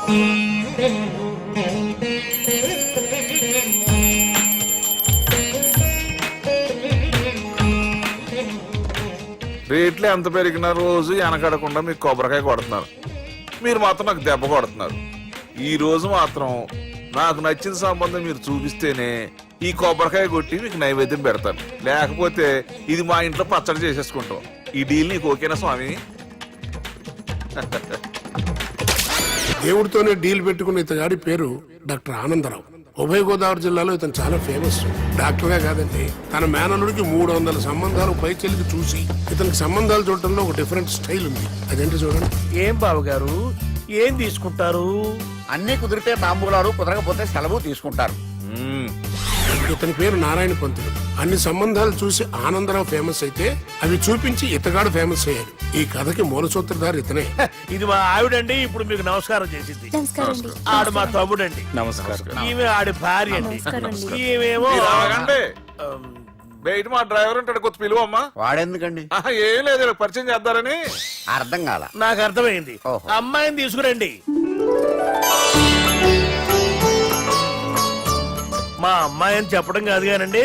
రేట్లు ఎంత పెరిగినా రోజు వెనకడకుండా మీకు కొబ్బరికాయ కొడుతున్నారు, మీరు మాత్రం నాకు దెబ్బ కొడుతున్నారు. ఈ రోజు మాత్రం నాకు నచ్చిన సంబంధం మీరు చూపిస్తేనే ఈ కొబ్బరికాయ కొట్టి మీకు నైవేద్యం పెడతాను, లేకపోతే ఇది మా ఇంట్లో పచ్చడి చేసేసుకుంటాం. ఈ డీల్ నీకు ఓకేనా స్వామి? దేవుడితోనే డీల్ పెట్టుకున్న ఇతగాడి పేరు డాక్టర్ ఆనందరావు. ఉభయ గోదావరి జిల్లాలో ఇతను చాలా ఫేమస్. డాక్టర్గా కాదండి, తన మేనల్లుడికి 300 సంబంధాలు పైచెలికి చూసి ఇతనికి సంబంధాలు చూడటంలో ఒక డిఫరెంట్ స్టైల్ ఉంది. అదేంటి చూడండి. ఏం బాబు గారు, ఏం తీసుకుంటారు? అన్ని కుదిరితే తాంబూలాలు, కుదరకపోతే సెలవు తీసుకుంటారు. ఇతని పేరు నారాయణ పంతులు. అన్ని సంబంధాలు చూసి ఆనందరావు ఫేమస్ అయితే అవి చూపించి ఇతగాడు ఫేమస్ అయ్యాడు. ఈ కథకి మూల సూత్రధారి ఇతనే. ఇది మా ఆవిడండి, ఇప్పుడు మీకు నమస్కారం చేసింది. ఆడు మా తమ్ముడండి. నమస్కారం. ఈమె ఆడి భార్య అండి. ఈమెమో బయట మా డ్రైవర్ ఉంటాడు, కొత్త పిలువమ్మా. వాడెందుకండి? ఏం లేదు, పరిచయం చేద్దారని. అర్థం కాల. నాకు అర్థమైంది. అమ్మాయిని తీసుకురండి. మా అమ్మాయి అని చెప్పడం కాదు కానండి,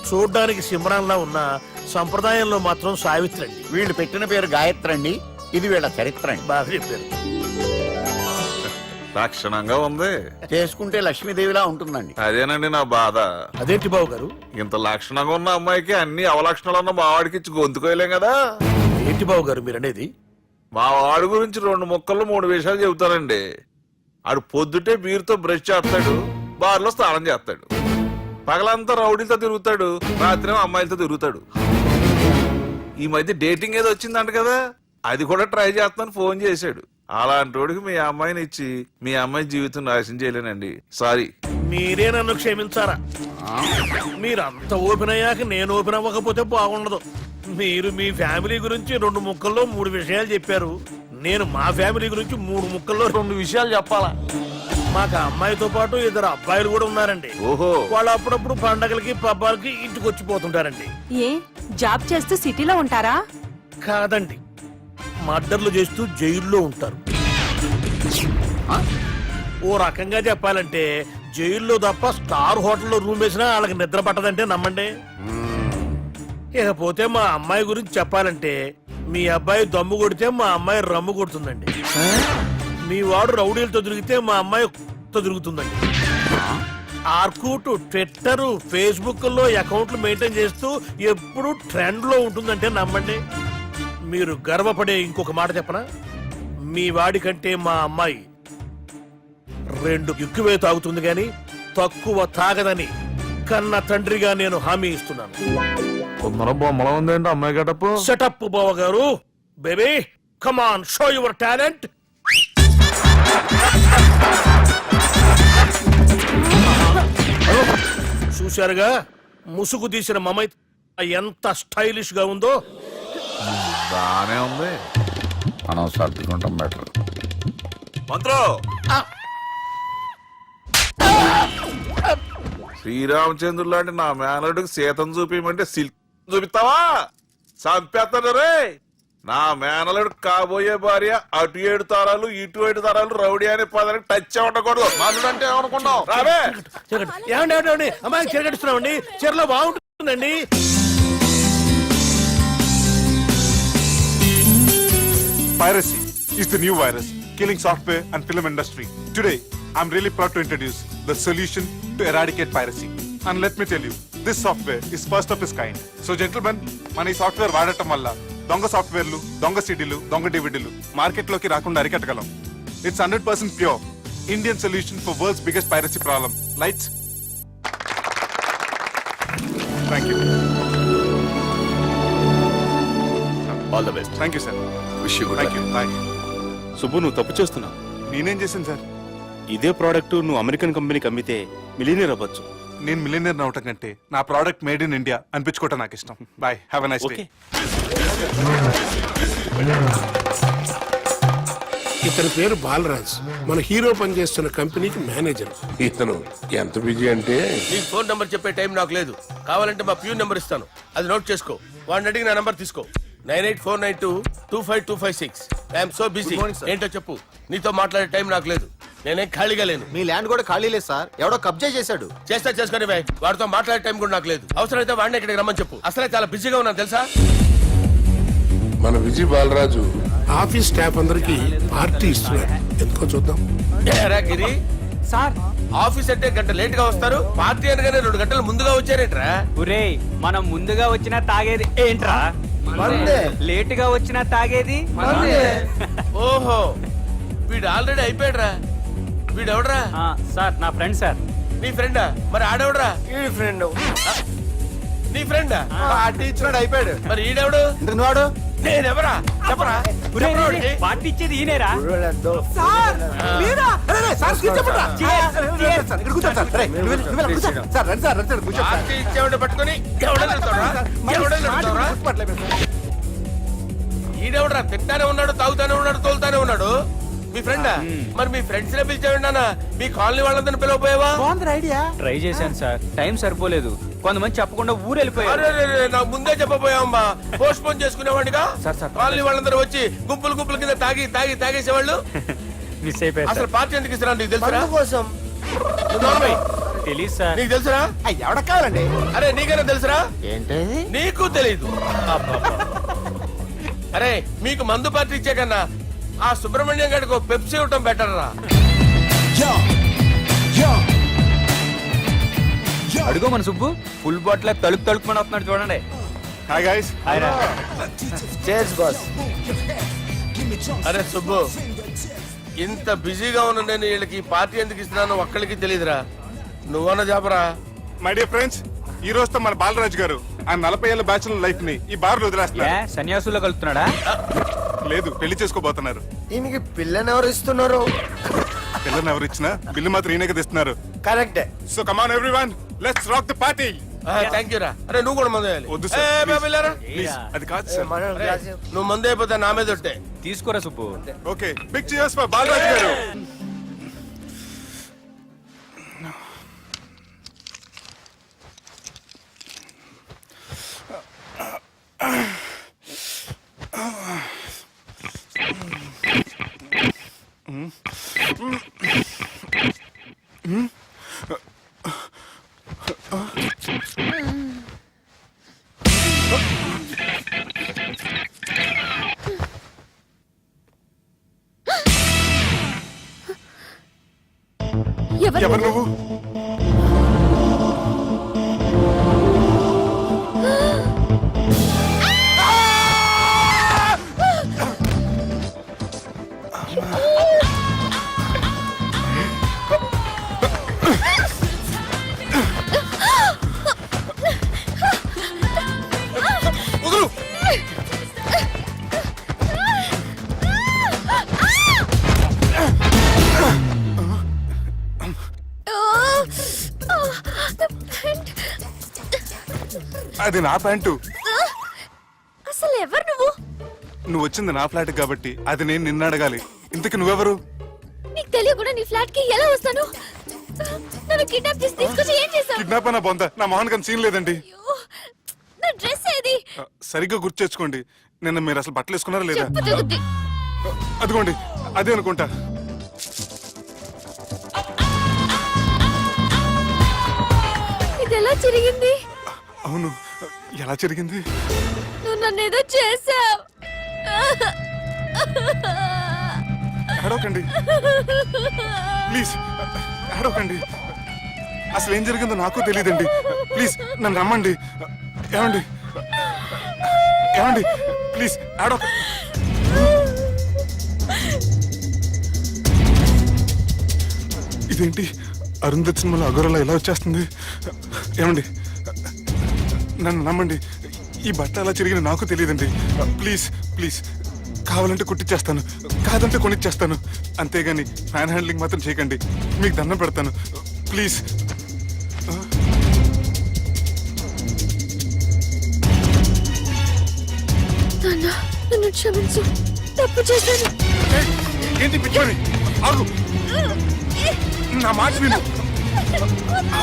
చూడ్డానికి సింహరాన్లా ఉన్న సంప్రదాయంలో మాత్రం సావిత్రి అండి. వీళ్ళు పెట్టిన పేరు గాయత్రి అండి. ఇది వీళ్ళ చరిత్ర అండి. బాగా చెప్పారు. లక్షణంగా ఉంది. చేసుకుంటే లక్ష్మీదేవిలా ఉంటుందండి. అదేనండి నా బాధ. అదేంటి బాబు గారు? ఇంత లక్షణంగా ఉన్న అమ్మాయికి అన్ని అవలక్షణాలు ఉన్న మా వాడికి ఇచ్చి గొంతుకోయలేం కదా. ఏంటి బాబు గారు మీరు అనేది? మా వాడి గురించి 2 ముక్కలు 3 విషయాలు చెబుతానండి. ఆడు పొద్దుటే బీరుతో బ్రష్ చేస్తాడు, బార్లో స్నానం చేస్తాడు, పగలంతా రౌడీలతో తిరుగుతాడు, రాత్రి అమ్మాయిలతో తిరుగుతాడు. ఈ మధ్య డేటింగ్ ఏదో వచ్చిందంట కదా, అది కూడా ట్రై చేస్తాను ఫోన్ చేశాడు. అలాంటి వాడికి మీ అమ్మాయిని ఇచ్చి మీ అమ్మాయి జీవితం నాశనం చేయలేనండి. సారీ. మీరే నన్ను క్షమించారా? మీరంత ఓపెన్ అయ్యాక నేను ఓపెన్ అవ్వకపోతే బాగుండదు. మీరు మీ ఫ్యామిలీ గురించి 2 ముక్కల్లో 3 విషయాలు చెప్పారు. నేను మా ఫ్యామిలీ గురించి 3 ముక్కల్లో 2 విషయాలు చెప్పాలా? మాకు అమ్మాయితో పాటు 2 అబ్బాయిలు కూడా ఉన్నారండి. ఓహో. వాళ్ళు అప్పుడప్పుడు పండగలకి పబ్బాలకి ఇంటికి వచ్చిపోతుంటారండి. ఏ జాబ్ చేస్తూ సిటీలో ఉంటారా? కాదండి, మర్డర్లు చేస్తూ జైల్లో ఉంటారు. ఓ రకంగా చెప్పాలంటే జైల్లో తప్ప స్టార్ హోటల్లో రూమ్ వేసినా వాళ్ళకి నిద్ర పట్టదంటే నమ్మండి. ఇకపోతే మా అమ్మాయి గురించి చెప్పాలంటే మీ అబ్బాయి దమ్ము కొడితే మా అమ్మాయి రమ్ము కొడుతుందండి. మీ వాడు రౌడీలతో తిరిగితే మా అమ్మాయి తిరుగుతుందండి. ఆర్కుట్, ట్విట్టర్, ఫేస్బుక్ లో అకౌంట్లు మెయింటైన్ చేస్తూ ఎప్పుడు ట్రెండ్ లో ఉంటుందంటే నమ్మండి. మీరు గర్వపడే ఇంకొక మాట చెప్పనా? మీ వాడి కంటే మా అమ్మాయి 2 ఎక్కువే తాగుతుంది గాని తక్కువ తాగదని కన్న తండ్రిగా నేను హామీ ఇస్తున్నాను. బొమ్మలా ఉందండి అమ్మాయి గడప. సెటప్ బావ గారు. Baby come on, show your talent. చూశారుగా ముసుగు తీసిన మమై ఎంత స్టైలిష్ గా ఉందో. బానే ఉంది. మనం సర్దుకుంటాం బెటర్. మంత్రో, శ్రీరామచంద్రుడు లాంటి నా మేనలుడికి సీతను చూపించమంటే సిల్క్ చూపిస్తావా? చంపేస్తాడు రే. నా మేనలుడు కాబోయే భార్య అటు 7 తరాలు ఇటు 7 తరాలు రౌడీ అనే పదానికి టచ్ ఉండకూడదు. మనుడు అంటే ఏమనుకున్నావు? రావే. ఏమండి అమ్మాయి చెరగడుస్తున్నామండి, చీరలో బాగుంటుందండి. Piracy is the new virus killing software and film industry. Today, I'm really proud to introduce the solution to eradicate piracy. And let me tell you, this software is first of its kind. So gentlemen, మన ఈ software వాడటం వల్ల దొంగ సాఫ్ట్వేర్లు, దొంగ సీడీలు, దొంగ డివిడీలు మార్కెట్లోకి రాకుండా అరికట్టగలం. It's 100% pure Indian solution for world's biggest piracy problem. Lights. Thank you. All the best. Thank you, sir. Wish you good Thank you. Bye. Subbu, నువ్వు తప్పు చేస్తున్నావు. నేనేం చేశాను సార్? ఇదే ప్రోడక్ట్ నువ్వు అమెరికన్ కంపెనీకి అమ్మితే మిలియనీర్ అవ్వచ్చు. నేను మిలియనర్ అవటం కంటే నా ప్రోడక్ట్ మేడ్ ఇన్ ఇండియా అనిపించుకోవటం నాకు ఇష్టం. Bye, have a nice day. ఇతని పేరు బాలరాజ్. మన హీరో పనిచేస్తున్న కంపెనీకి మేనేజర్. ఇతను ఎంత బిజీ అంటే నీకు ఫోన్ నంబర్ చెప్పే టైం నాకు లేదు. కావాలంటే మా ప్యూన్ నంబర్ ఇస్తాను, అది నోట్ చేసుకో. వాడిని అడిగి నా నంబర్ తీసుకో. 9849225256. I'm so busy. ఏంటో చెప్పు. నీతో మాట్లాడే టైం నాకు లేదు. నేనేం ఖాళీగా లేను. మీ ల్యాండ్ కూడా ఖాళీ లేదు సార్, ఎవడో కబ్జా చేశాడు. చేస్తా చేసుకుని బాయ్, వాడితో మాట్లాడే టైం కూడా నాకు లేదు. అవసరమైతే వాడిని ఇక్కడికి రమ్మని చెప్పు. అసలే చాలా బిజీగా ఉన్నాను తెలుసా. మన విజయ్ బాలరాజు ఆఫీస్ స్టాఫ్ అందరికి పార్టీ ఇస్తున్నాడు, ఎందుకో చూద్దాం. ఏరా గిరి సార్ ఆఫీస్ అంటే గంట లేట్ గా వస్తారు, పార్టీ అనగానే 2 గంటలు ముందుగా వచ్చారేంట్రా? ఒరే మనం ముందుగా వచ్చినా తాగేది ఏంట్రా? లేట్ గా వచ్చినా తాగేది ఓహో వీడు ఆల్రెడీ అయిపోయాడురా. వీడెవడరా? సార్ నా ఫ్రెండ్ సార్. నీ ఫ్రెండా? మరి ఆడెవడరా? ఈ ఫ్రెండ్ నీ ఫ్రెండా? పార్టీ ఇచ్చినాడు, అయిపోయాడు. మరి ఈడెవడు? ఎందుకు వాడు? నేనెవరా చెప్పరా? చెప్పరా వాడికి? పార్టీ ఇచ్చేది ఈయనేరా? పార్టీ ఇచ్చేవాడిని పట్టుకొని ఎవడని అడుగుతావురా? ఎవడని అడుగుతావురా? ఈడెవడరా? తింటానే ఉన్నాడు, తాగుతానే ఉన్నాడు, తోలుతానే ఉన్నాడు. మీ ఫ్రెండా? మరి మీ ఫ్రెండ్స్ నే పిలిచేవాడినా? మీ కాలనీ వాళ్ళందరినీ పిలవపోయావా? ట్రై చేశాను సార్, టైం సరిపోలేదు. కొంతమంది చెప్పకుండా ఊరు వెళ్ళిపోయారు. అరే నాకు ముందే చెప్పపోయావమ్మా, పోస్ట్ పోన్ చేసుకునేవాడిగా. Sir, sir. కాలనీ వాళ్ళందరూ వచ్చి గుంపులు గుంపుల కింద తాగేసేవాళ్ళు. మిస్ అయిపోయారు అసలు సార్. పార్టీ ఎందుకు ఇస్తున్నా నీకు తెలుసురా? కోసం తెలీదు సార్. నీకు తెలుసురా? ఎవడ కావాలండి? అరే నీకైనా తెలుసురా? ఏంటి నీకు తెలీదు. అరే మీకు మందు పార్టీ ఇచ్చే కన్నా ఆ సుబ్రహ్మణ్యం గారికి పెప్సీ ఇవ్వటం బెటర్ రా. అడుగో మన సుబ్బు ఫుల్ బాటిల్ తలుపుమని వస్తున్నాడు చూడండి. Hi guys. Chairs boss. అరే సుబ్బు, ఇంత బిజీగా ఉన్న నేను వీళ్ళకి ఈ పార్టీ ఎందుకు ఇస్తున్నాను ఒక్కళ్ళకి తెలియదురా. నువ్వన్న చెప్పరా. My dear friends, ఈ రోజుతో మన బాలరాజు గారు ఆ 40 ఏళ్ల బ్యాచులర్ లైఫ్ ని ఈ బార్ లో వదిలేస్తున్నారు. సన్యాసుల్లో కలుపుతున్నాడా? లేదు, పెళ్లి చేసుకోబోతున్నారు. దీనికి పిల్లని ఎవరు ఇస్తున్నారు? పిల్లని ఎవరు ఇచ్చినా బిల్లు మాత్రం ఈయనకి తెస్తున్నారు. కరెక్టే. So come on everyone, let's rock the party. Thank you రా. అరే నువ్వు కూడా మందు వేయాలి. వద్దు ఏ, సార్, బాబు వెళ్ళారా? ప్లీజ్. అది కాదు సార్. నువ్వు మందు అయిపోతే నా మీద ఒట్టే. తీసుకోరా Subbu. Okay, big cheers for Balaraju garu. ఎవరు నువ్వు? వదులు. అది నా ప్యాంటు. అసలు ఎవరు నువ్వు? నువ్వు వచ్చింది నా ఫ్లాట్ కాబట్టి అది నేను నిన్ను అడగాలి. ఇంతకు నువ్వెవరు? నీకు తెలియకుండా నీ ఫ్లాట్ కి ఎలా వస్తాను? నన్ను కిడ్నాప్ చేసి తీసుకొచ్చి ఏం చేసావు? కిడ్నాప్ అన్న బొంద, నా మొహన్ కన్నా సీన్ లేదండి. నా డ్రెస్ ఏది? సరిగ్గా గుర్తు తెచ్చుకోండి, నిన్న మీరు అసలు బట్టలు వేసుకున్నారా లేదా? చెప్పు తెగుద్ది. అదిగోండి, అదే అనుకుంటా. ఇది ఎలా జరిగింది? అవును, ఎలా జరిగింది? నువ్వు నన్ను ఏదో చేసావు. ఏడవకండి ప్లీజ్, ఏడవకండి. అసలు ఏం జరిగిందో నాకు తెలియదండి. ప్లీజ్ నన్ను రమ్మండి. ఏమండి ఏమండి ప్లీజ్ ఏడవ. ఇదేంటి అరుంధతి సినిమాలో అగోరలా ఎలా వచ్చేస్తుంది? ఏమండి నన్ను నమ్మండి, ఈ బట్ట అలా చిరిగిన నాకు తెలియదండి. ప్లీజ్ ప్లీజ్, కావాలంటే కుట్టిచ్చేస్తాను, కాదంటే కొనిచ్చేస్తాను. అంతేగాని ఫ్యాన్ హ్యాండ్లింగ్ మాత్రం చేయకండి, మీకు దండం పెడతాను ప్లీజ్. నన్ను క్షమించు, తప్పు చేశాను. ఏంటి పిచ్చోని? ఆగు, నా మాట విను.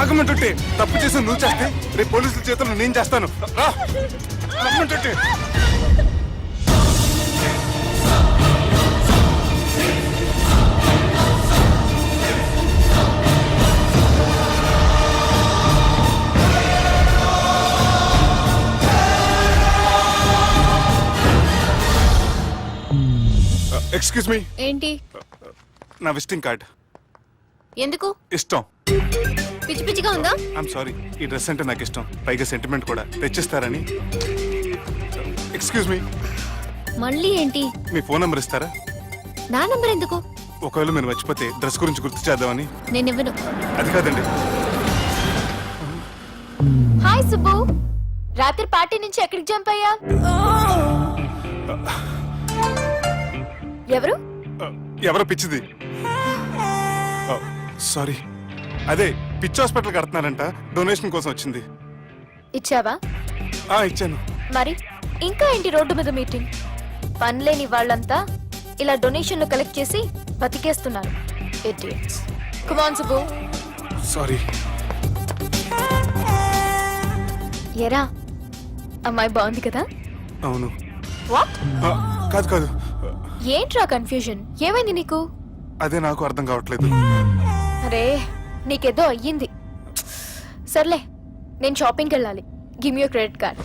ఆగమంటుంటే తప్పు చేసి నువ్వు చేస్తే రేపు పోలీసుల చేతుల్లో నేను చేస్తాను. రా, రమ్మంటుంటే. ఎక్స్క్యూజ్ మీ, ఏంటి? నా విజిటింగ్ కార్డ్. ఎందుకు? ఇష్టం. పిచ్చి పిచ్చిగా ఉందా? ఐఎమ్ సారీ, ఈ డ్రెస్ అంటే నాకు ఇష్టం, పైగా సెంటిమెంట్ కూడా. తెచ్చిస్తారని. ఎక్స్క్యూజ్ మీ, మళ్ళీ ఏంటి? మీ ఫోన్ నెంబర్ ఇస్తారా? నా నంబర్ ఎందుకు? ఒకవేళ మీరు మర్చిపోతే డ్రెస్ గురించి గుర్తు చేద్దామని. నేను ఇవ్వను. అది కాదండి. హాయ్ సుబ్బు, రాత్రి పార్టీ నుంచి ఎక్కడికి జంప్ అయ్యా? ఎవరు? ఎవరో పిచ్చిది. సారీ, అదే పిచ్చి హాస్పిటల్ కడుతున్నారంట, డొనేషన్ కోసం వచ్చింది. ఇచ్చావా? ఇచ్చాను. మరి ఇంకా ఏంటి రోడ్డు మీద మీటింగ్? పనిలేని వాళ్ళంతా ఇలా డొనేషన్లు కలెక్ట్ చేసి బతికేస్తున్నారు. Idiots. Come on, Subbu. Sorry. ఎరా, అమ్మాయి బాగుంది కదా? అవును. వాట్? కాదు కాదు, ఏంట్రా కన్ఫ్యూజన్? ఏమైంది నీకు? అదే నాకు అర్థం కావట్లేదు. అరే, నీకేదో అయ్యింది. సర్లే, నేను షాపింగ్కి వెళ్ళాలి. Give me your credit card.